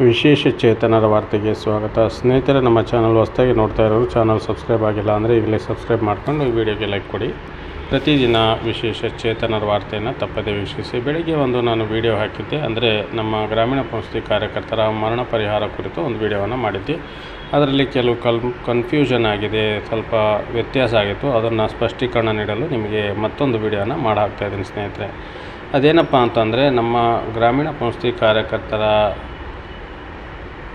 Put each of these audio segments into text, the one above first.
ವಿಶೇಷ ಚೇತನರ ವಾರ್ತೆಗೆ ಸ್ವಾಗತ. ಸ್ನೇಹಿತರೆ, ನಮ್ಮ ಚಾನಲ್ ಹೊಸದಾಗಿ ನೋಡ್ತಾ ಇರೋರು ಚಾನಲ್ ಸಬ್ಸ್ಕ್ರೈಬ್ ಆಗಿಲ್ಲ ಅಂದರೆ ಈಗಲೇ ಸಬ್ಸ್ಕ್ರೈಬ್ ಮಾಡ್ಕೊಂಡು ಈ ವಿಡಿಯೋಗೆ ಲೈಕ್ ಕೊಡಿ. ಪ್ರತಿದಿನ ವಿಶೇಷ ಚೇತನರ ವಾರ್ತೆಯನ್ನು ತಪ್ಪದೇ ವೀಕ್ಷಿಸಿ. ಬೆಳಗ್ಗೆ ನಾನು ವಿಡಿಯೋ ಹಾಕಿದ್ದೆ, ಅಂದರೆ ನಮ್ಮ ಗ್ರಾಮೀಣ ಪಂಚಾಯತಿ ಕಾರ್ಯಕರ್ತರ ಮರಣ ಪರಿಹಾರ ಕುರಿತು ಒಂದು ವಿಡಿಯೋವನ್ನು ಮಾಡಿದ್ದೆ. ಅದರಲ್ಲಿ ಕೆಲವು ಕನ್ಫ್ಯೂಷನ್ ಆಗಿದೆ, ಸ್ವಲ್ಪ ವ್ಯತ್ಯಾಸ ಆಗಿತ್ತು. ಅದನ್ನು ಸ್ಪಷ್ಟೀಕರಣ ನೀಡಲು ನಿಮಗೆ ಮತ್ತೊಂದು ವಿಡಿಯೋನ ಹಾಕ್ತಾಯಿದ್ದೀನಿ ಸ್ನೇಹಿತರೆ. ಅದೇನಪ್ಪ ಅಂತಂದರೆ, ನಮ್ಮ ಗ್ರಾಮೀಣ ಪಂಚಾಯತಿ ಕಾರ್ಯಕರ್ತರ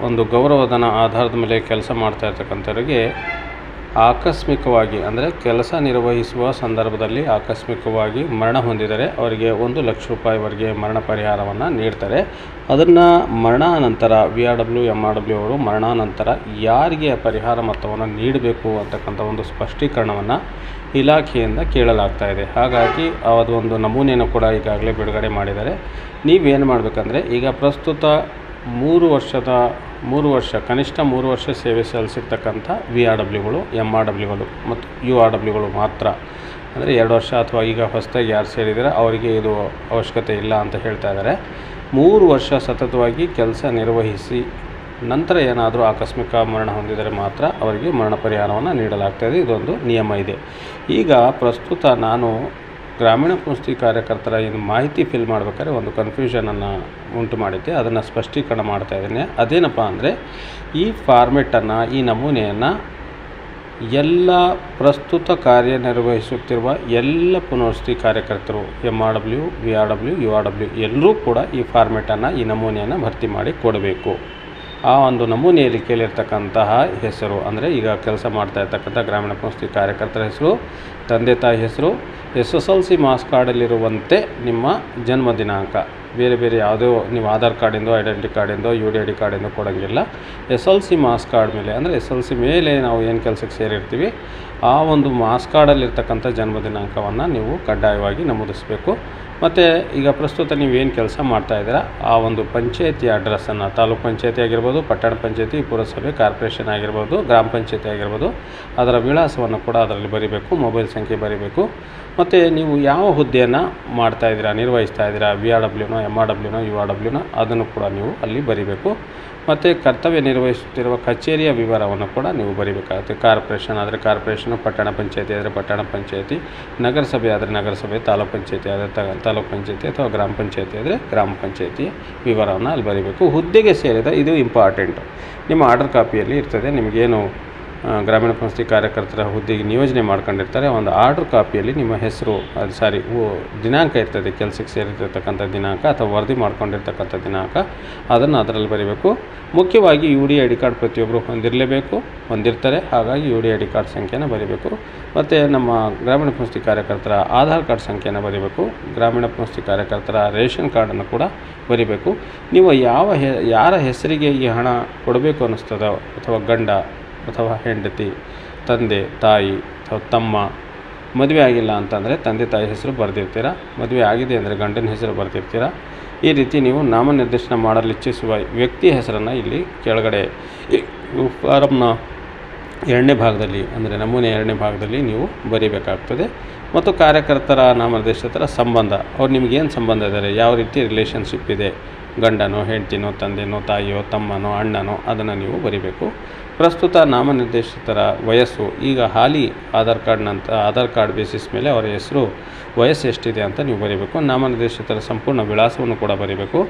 ಒಂದು ಗೌರವಧನ ಆಧಾರದ ಮೇಲೆ ಕೆಲಸ ಮಾಡ್ತಾ ಇರ್ತಕ್ಕಂಥವ್ರಿಗೆ ಆಕಸ್ಮಿಕವಾಗಿ, ಅಂದರೆ ಕೆಲಸ ನಿರ್ವಹಿಸುವ ಸಂದರ್ಭದಲ್ಲಿ ಆಕಸ್ಮಿಕವಾಗಿ ಮರಣ ಹೊಂದಿದರೆ ಅವರಿಗೆ 1 ಲಕ್ಷ ರೂಪಾಯಿವರೆಗೆ ಮರಣ ಪರಿಹಾರವನ್ನು ನೀಡ್ತಾರೆ. ಅದನ್ನು ಮರಣಾನಂತರ VRW MRW ಅವರು ಮರಣಾನಂತರ ಯಾರಿಗೆ ಪರಿಹಾರ ಮೊತ್ತವನ್ನು ನೀಡಬೇಕು ಅಂತಕ್ಕಂಥ ಒಂದು ಸ್ಪಷ್ಟೀಕರಣವನ್ನು ಇಲಾಖೆಯಿಂದ ಕೇಳಲಾಗ್ತಾ ಇದೆ. ಹಾಗಾಗಿ ಅದೊಂದು ನಮೂನೆಯನ್ನು ಕೂಡ ಈಗಾಗಲೇ ಬಿಡುಗಡೆ ಮಾಡಿದ್ದಾರೆ. ನೀವೇನು ಮಾಡಬೇಕಂದ್ರೆ, ಈಗ ಪ್ರಸ್ತುತ 3 ವರ್ಷ ಕನಿಷ್ಠ 3 ವರ್ಷ ಸೇವೆ ಸಲ್ಲಿಸಿರ್ತಕ್ಕಂಥ VRWಗಳು MRWಗಳು ಮತ್ತು URWಗಳು ಮಾತ್ರ, ಅಂದರೆ 2 ವರ್ಷ ಅಥವಾ ಈಗ ಹೊಸದಾಗಿ ಯಾರು ಸೇರಿದರೆ ಅವರಿಗೆ ಇದು ಅವಶ್ಯಕತೆ ಇಲ್ಲ ಅಂತ ಹೇಳ್ತಾ ಇದ್ದಾರೆ. 3 ವರ್ಷ ಸತತವಾಗಿ ಕೆಲಸ ನಿರ್ವಹಿಸಿ ನಂತರ ಏನಾದರೂ ಆಕಸ್ಮಿಕ ಮರಣ ಹೊಂದಿದರೆ ಮಾತ್ರ ಅವರಿಗೆ ಮರಣ ಪರಿಹಾರವನ್ನು ನೀಡಲಾಗ್ತಾಯಿದೆ. ಇದೊಂದು ನಿಯಮ ಇದೆ. ಈಗ ಪ್ರಸ್ತುತ ನಾನು ಗ್ರಾಮೀಣ ಪಂಚಾಯತಿ ಕಾರ್ಯಕರ್ತರ ಮಾಹಿತಿ ಫಿಲ್ ಮಾಡಬೇಕಾದ್ರೆ ಒಂದು ಕನ್ಫ್ಯೂಷನನ್ನು ಉಂಟು ಮಾಡಿದ್ದೆ. ಅದನ್ನು ಸ್ಪಷ್ಟೀಕರಣ ಮಾಡ್ತಾ ಇದ್ದೇನೆ. ಅದೇನಪ್ಪ ಅಂದರೆ, ಈ ಫಾರ್ಮೆಟನ್ನು, ಈ ನಮೂನೆಯನ್ನು ಎಲ್ಲ ಪ್ರಸ್ತುತ ಕಾರ್ಯನಿರ್ವಹಿಸುತ್ತಿರುವ ಎಲ್ಲ ಪುನರ್ವಸತಿ ಕಾರ್ಯಕರ್ತರು MRW VRW URW ಎಲ್ಲರೂ ಕೂಡ ಈ ಫಾರ್ಮೆಟನ್ನು, ಈ ನಮೂನೆಯನ್ನು ಭರ್ತಿ ಮಾಡಿ ಕೊಡಬೇಕು. ಆ ಒಂದು ನಮೂನೆಯಲ್ಲಿ ಕೇಳಿರ್ತಕ್ಕಂತಹ ಹೆಸರು, ಅಂದರೆ ಈಗ ಕೆಲಸ ಮಾಡ್ತಾ ಇರ್ತಕ್ಕಂಥ ಗ್ರಾಮೀಣ ಪಂಚಾಯತಿ ಕಾರ್ಯಕರ್ತರ ಹೆಸರು, ತಂದೆ ತಾಯಿ ಹೆಸರು, SSLC ಮಾರ್ಕ್ಸ್ ಕಾರ್ಡಲ್ಲಿರುವಂತೆ ನಿಮ್ಮ ಜನ್ಮ ದಿನಾಂಕ, ಬೇರೆ ಯಾವುದೋ ನೀವು ಆಧಾರ್ ಕಾರ್ಡಿಂದೋ ಐಡೆಂಟಿ ಕಾರ್ಡಿಂದೋ UDID ಕಾರ್ಡಿಂದೋ ಕೊಡೋಂಗಿಲ್ಲ. SLC ಮಾರ್ಕ್ಸ್ ಕಾರ್ಡ್ ಮೇಲೆ, ಅಂದರೆ SLC ಮೇಲೆ ನಾವು ಏನು ಕೆಲಸಕ್ಕೆ ಸೇರಿರ್ತೀವಿ ಆ ಒಂದು ಮಾರ್ಕ್ಸ್ ಕಾರ್ಡಲ್ಲಿರ್ತಕ್ಕಂಥ ಜನ್ಮ ದಿನಾಂಕವನ್ನು ನೀವು ಕಡ್ಡಾಯವಾಗಿ ನಮೂದಿಸಬೇಕು. ಮತ್ತು ಈಗ ಪ್ರಸ್ತುತ ನೀವೇನು ಕೆಲಸ ಮಾಡ್ತಾಯಿದ್ದೀರಾ ಆ ಒಂದು ಪಂಚಾಯತಿ ಅಡ್ರೆಸ್ಸನ್ನು, ತಾಲೂಕು ಪಂಚಾಯತಿ ಆಗಿರ್ಬೋದು, ಪಟ್ಟಣ ಪಂಚಾಯತಿ, ಪುರಸಭೆ, ಕಾರ್ಪೊರೇಷನ್ ಆಗಿರ್ಬೋದು, ಗ್ರಾಮ ಪಂಚಾಯತಿ ಆಗಿರ್ಬೋದು, ಅದರ ವಿಳಾಸವನ್ನು ಕೂಡ ಅದರಲ್ಲಿ ಬರೀಬೇಕು, ಮೊಬೈಲ್ ಸಂಖ್ಯೆ ಬರೀಬೇಕು. ಮತ್ತು ನೀವು ಯಾವ ಹುದ್ದೆಯನ್ನು ಮಾಡ್ತಾಯಿದ್ದೀರಾ, ನಿರ್ವಹಿಸ್ತಾ ಇದ್ದೀರಾ, VRWನೋ MRWನೋ URWನೋ ಅದನ್ನು ಕೂಡ ನೀವು ಅಲ್ಲಿ ಬರೀಬೇಕು. ಮತ್ತು ಕರ್ತವ್ಯ ನಿರ್ವಹಿಸುತ್ತಿರುವ ಕಚೇರಿಯ ವಿವರವನ್ನು ಕೂಡ ನೀವು ಬರೀಬೇಕಾಗುತ್ತೆ. ಕಾರ್ಪೊರೇಷನ್ ಆದರೆ ಕಾರ್ಪೊರೇಷನು, ಪಟ್ಟಣ ಪಂಚಾಯತಿ ಆದರೆ ಪಟ್ಟಣ ಪಂಚಾಯತಿ, ನಗರಸಭೆ ಆದರೆ ನಗರಸಭೆ, ತಾಲೂಕು ಪಂಚಾಯತಿ ಆದರೆ ತಾಲೂಕು ಪಂಚಾಯತಿ ಅಥವಾ ಗ್ರಾಮ ಪಂಚಾಯತಿ ಆದರೆ ಗ್ರಾಮ ಪಂಚಾಯತಿ ವಿವರವನ್ನು ಅಲ್ಲಿ ಬರೀಬೇಕು. ಹುದ್ದೆಗೆ ಸೇರಿದ, ಇದು ಇಂಪಾರ್ಟೆಂಟು, ನಿಮ್ಮ ಆರ್ಡರ್ ಕಾಪಿಯಲ್ಲಿ ಇರ್ತದೆ. ನಿಮಗೇನು ಗ್ರಾಮೀಣ ಪಂಚಾಯತಿ ಕಾರ್ಯಕರ್ತರ ಹುದ್ದೆಗೆ ನಿಯೋಜನೆ ಮಾಡ್ಕೊಂಡಿರ್ತಾರೆ, ಒಂದು ಆರ್ಡರ್ ಕಾಪಿಯಲ್ಲಿ ನಿಮ್ಮ ಹೆಸರು, ದಿನಾಂಕ ಇರ್ತದೆ, ಕೆಲಸಕ್ಕೆ ಸೇರಿರ್ತಕ್ಕಂಥ ದಿನಾಂಕ ಅಥವಾ ವರದಿ ಮಾಡ್ಕೊಂಡಿರ್ತಕ್ಕಂಥ ದಿನಾಂಕ, ಅದನ್ನು ಅದರಲ್ಲಿ ಬರೀಬೇಕು. ಮುಖ್ಯವಾಗಿ UDID ಕಾರ್ಡ್ ಪ್ರತಿಯೊಬ್ಬರು ಹೊಂದಿರ್ತಾರೆ. ಹಾಗಾಗಿ UDID ಕಾರ್ಡ್ ಸಂಖ್ಯೆನ ಬರೀಬೇಕು. ಮತ್ತು ನಮ್ಮ ಗ್ರಾಮೀಣ ಪಂಚಾಯತಿ ಕಾರ್ಯಕರ್ತರ ಆಧಾರ್ ಕಾರ್ಡ್ ಸಂಖ್ಯೆನ ಬರೀಬೇಕು. ಗ್ರಾಮೀಣ ಪಂಚಾಯತಿ ಕಾರ್ಯಕರ್ತರ ರೇಷನ್ ಕಾರ್ಡನ್ನು ಕೂಡ ಬರೀಬೇಕು. ನೀವು ಯಾರ ಹೆಸರಿಗೆ ಈ ಹಣ ಕೊಡಬೇಕು ಅನ್ನಿಸ್ತದೋ, ಅಥವಾ ಗಂಡ ಅಥವಾ ಹೆಂಡತಿ, ತಂದೆ ತಾಯಿ ಅಥವಾ ತಮ್ಮ, ಮದುವೆ ಆಗಿಲ್ಲ ಅಂತಂದರೆ ತಂದೆ ತಾಯಿ ಹೆಸರು ಬರೆದಿರ್ತೀರ, ಮದುವೆ ಆಗಿದೆ ಅಂದರೆ ಗಂಡನ ಹೆಸರು ಬರೆದಿರ್ತೀರ. ಈ ರೀತಿ ನೀವು ನಾಮನಿರ್ದೇಶನ ಮಾಡಲು ಇಚ್ಛಿಸುವ ವ್ಯಕ್ತಿಯ ಹೆಸರನ್ನು ಇಲ್ಲಿ ಕೆಳಗಡೆ ಫಾರಮ್ನ 2ನೇ ಭಾಗದಲ್ಲಿ, ಅಂದರೆ ನಮೂನೆ 2ನೇ ಭಾಗದಲ್ಲಿ ನೀವು ಬರೀಬೇಕಾಗ್ತದೆ. ಮತ್ತು ಕಾರ್ಯಕರ್ತರ ನಾಮನಿರ್ದೇಶಿತರ ಸಂಬಂಧ, ಅವ್ರು ನಿಮಗೇನು ಸಂಬಂಧ ಇದ್ದಾರೆ, ಯಾವ ರೀತಿ ರಿಲೇಷನ್ಶಿಪ್ ಇದೆ, ಗಂಡನೋ ಹೆಂಡ್ತಿನೋ ತಂದೆನೋ ತಾಯಿಯೋ ತಮ್ಮನೋ ಅಣ್ಣನೋ, ಅದನ್ನು ನೀವು ಬರೀಬೇಕು. ಪ್ರಸ್ತುತ ನಾಮನಿರ್ದೇಶಿತರ ವಯಸ್ಸು, ಈಗ ಹಾಲಿ ಆಧಾರ್ ಕಾರ್ಡ್ ಬೇಸಿಸ್ ಮೇಲೆ ಅವರ ಹೆಸರು ವಯಸ್ಸು ಎಷ್ಟಿದೆ ಅಂತ ನೀವು ಬರೀಬೇಕು. ನಾಮನಿರ್ದೇಶಿತರ ಸಂಪೂರ್ಣ ವಿಳಾಸವನ್ನು ಕೂಡ ಬರೀಬೇಕು.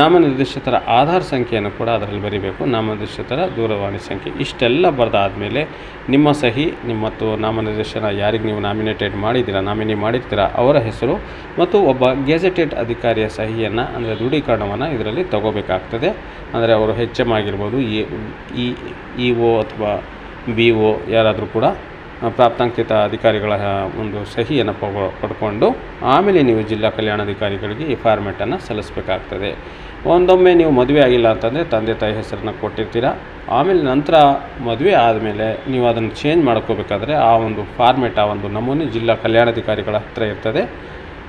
ನಾಮನಿರ್ದೇಶಿತರ ಆಧಾರ್ ಸಂಖ್ಯೆಯನ್ನು ಕೂಡ ಅದರಲ್ಲಿ ಬರೀಬೇಕು. ನಾಮನಿರ್ದೇಶಿತರ ದೂರವಾಣಿ ಸಂಖ್ಯೆ, ಇಷ್ಟೆಲ್ಲ ಬರೆದಾದಮೇಲೆ ನಿಮ್ಮ ಸಹಿ, ಮತ್ತು ನಾಮನಿರ್ದೇಶನ ಯಾರಿಗೆ ನೀವು ನಾಮಿನಿ ಮಾಡಿರ್ತೀರ ಅವರ ಹೆಸರು ಮತ್ತು ಒಬ್ಬ ಗೆಜೆಟೆಡ್ ಅಧಿಕಾರಿಯ ಸಹಿಯನ್ನು, ಅಂದರೆ ದೃಢೀಕರಣವನ್ನು ಇದರಲ್ಲಿ ತಗೋಬೇಕಾಗ್ತದೆ. ಅಂದರೆ ಅವರು HM ಆಗಿರ್ಬೋದು, EO ಅಥವಾ BO ಯಾರಾದರೂ ಕೂಡ ಪ್ರಾಪ್ತಾಂಕಿತ ಅಧಿಕಾರಿಗಳ ಒಂದು ಸಹಿಯನ್ನು ಪಡ್ಕೊಂಡು ಆಮೇಲೆ ನೀವು ಜಿಲ್ಲಾ ಕಲ್ಯಾಣಾಧಿಕಾರಿಗಳಿಗೆ ಈ ಫಾರ್ಮೆಟನ್ನು ಸಲ್ಲಿಸಬೇಕಾಗ್ತದೆ. ಒಂದೊಮ್ಮೆ ನೀವು ಮದುವೆ ಆಗಿಲ್ಲ ಅಂತಂದರೆ ತಂದೆ ತಾಯಿ ಹೆಸರನ್ನು ಕೊಟ್ಟಿರ್ತೀರ. ಆಮೇಲೆ ನಂತರ ಮದುವೆ ಆದಮೇಲೆ ನೀವು ಅದನ್ನು ಚೇಂಜ್ ಮಾಡ್ಕೋಬೇಕಾದ್ರೆ ಆ ಒಂದು ಫಾರ್ಮೆಟ್, ಆ ಒಂದು ನಮೂನೆ ಜಿಲ್ಲಾ ಕಲ್ಯಾಣಾಧಿಕಾರಿಗಳ ಹತ್ರ ಇರ್ತದೆ.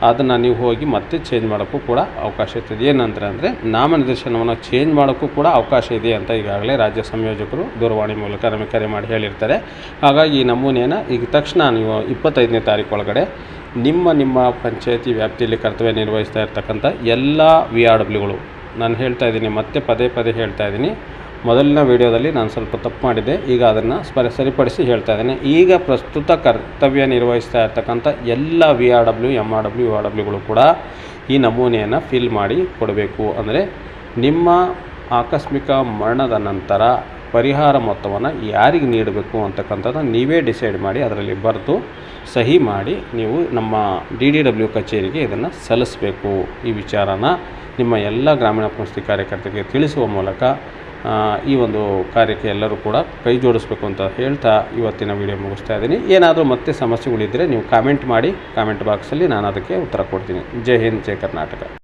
ಅದನ್ನು ನೀವು ಹೋಗಿ ಮತ್ತೆ ಚೇಂಜ್ ಮಾಡೋಕ್ಕೂ ಕೂಡ ಅವಕಾಶ ಇರ್ತದೆ. ಏನಂದರೆ ನಾಮನಿರ್ದೇಶನವನ್ನು ಚೇಂಜ್ ಮಾಡೋಕ್ಕೂ ಕೂಡ ಅವಕಾಶ ಇದೆ ಅಂತ ಈಗಾಗಲೇ ರಾಜ್ಯ ಸಂಯೋಜಕರು ದೂರವಾಣಿ ಮೂಲಕ ನಮಗೆ ಕರೆ ಮಾಡಿ ಹೇಳಿರ್ತಾರೆ. ಹಾಗಾಗಿ ಈ ನಮೂನೆಯನ್ನು ಈಗ ತಕ್ಷಣ ನೀವು 25ನೇ ತಾರೀಕು ಒಳಗಡೆ ನಿಮ್ಮ ಪಂಚಾಯತಿ ವ್ಯಾಪ್ತಿಯಲ್ಲಿ ಕರ್ತವ್ಯ ನಿರ್ವಹಿಸ್ತಾ ಇರ್ತಕ್ಕಂಥ ಎಲ್ಲ VRWಗಳು ನಾನು ಹೇಳ್ತಾ ಇದ್ದೀನಿ, ಮತ್ತೆ ಪದೇ ಪದೇ ಹೇಳ್ತಾ ಇದ್ದೀನಿ. ಮೊದಲಿನ ವಿಡಿಯೋದಲ್ಲಿ ನಾನು ಸ್ವಲ್ಪ ತಪ್ಪು ಮಾಡಿದ್ದೆ, ಈಗ ಅದನ್ನು ಸರಿಪಡಿಸಿ ಹೇಳ್ತಾ ಇದ್ದೀನಿ. ಈಗ ಪ್ರಸ್ತುತ ಕರ್ತವ್ಯ ನಿರ್ವಹಿಸ್ತಾ ಇರ್ತಕ್ಕಂಥ ಎಲ್ಲ VRW, MRW, URWಗಳು ಕೂಡ ಈ ನಮೂನೆಯನ್ನು ಫಿಲ್ ಮಾಡಿ ಕೊಡಬೇಕು. ಅಂದರೆ ನಿಮ್ಮ ಆಕಸ್ಮಿಕ ಮರಣದ ನಂತರ ಪರಿಹಾರ ಮೊತ್ತವನ್ನು ಯಾರಿಗೆ ನೀಡಬೇಕು ಅಂತಕ್ಕಂಥದ್ದು ನೀವೇ ಡಿಸೈಡ್ ಮಾಡಿ ಅದರಲ್ಲಿ ಬರೆದು ಸಹಿ ಮಾಡಿ ನೀವು ನಮ್ಮ DDW ಕಚೇರಿಗೆ ಇದನ್ನು ಸಲ್ಲಿಸಬೇಕು. ಈ ವಿಚಾರನ ನಿಮ್ಮ ಎಲ್ಲ ಗ್ರಾಮೀಣ ಪಂಚಾಯತಿ ಕಾರ್ಯಕರ್ತರಿಗೆ ತಿಳಿಸುವ ಮೂಲಕ ಈ ಒಂದು ಕಾರ್ಯಕ್ಕೆ ಎಲ್ಲರೂ ಕೂಡ ಕೈ ಜೋಡಿಸ್ಬೇಕು ಅಂತ ಹೇಳ್ತಾ ಇವತ್ತಿನ ವಿಡಿಯೋ ಮುಗಿಸ್ತಾ ಇದ್ದೀನಿ. ಏನಾದರೂ ಮತ್ತೆ ಸಮಸ್ಯೆಗಳಿದ್ದರೆ ನೀವು ಕಾಮೆಂಟ್ ಮಾಡಿ, ಕಾಮೆಂಟ್ ಬಾಕ್ಸಲ್ಲಿ ನಾನು ಅದಕ್ಕೆ ಉತ್ತರ ಕೊಡ್ತೀನಿ. ಜೈ ಹಿಂದ್, ಜೈ ಕರ್ನಾಟಕ.